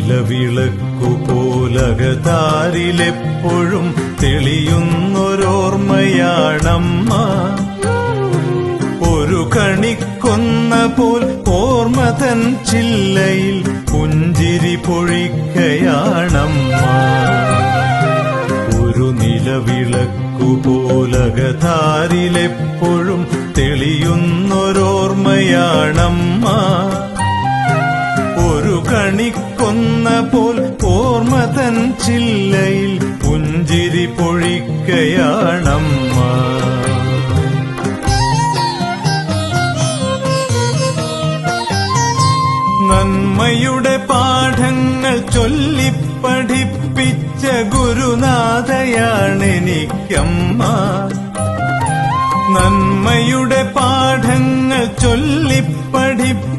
നിലവിളക്കുപോലകതാരിലെപ്പോഴും തെളിയുന്നൊരോർമ്മയാണമ്മ. ഒരു കണിക്കൊന്ന പോൽ ഓർമ്മ തൻ ചില്ലയിൽ പുഞ്ചിരി പൊഴിക്കയാണമ്മ. ഒരു നിലവിളക്കുപോലകതാരിലെപ്പോഴും തെളിയുന്നൊരോർമ്മയാണമ്മ. ഒരു കണിക്കൊന്ന പോൽ ഓർമ്മ തൻ ചില്ലയിൽ പുഞ്ചിരി പൊഴിക്കയാണമ്മ. നന്മയുടെ പാഠങ്ങൾ ചൊല്ലിപ്പഠിപ്പിച്ച ഗുരുനാഥയാണെനിക്കമ്മ. നന്മയുടെ പാഠങ്ങൾ ചൊല്ലിപ്പഠിപ്പിച്ച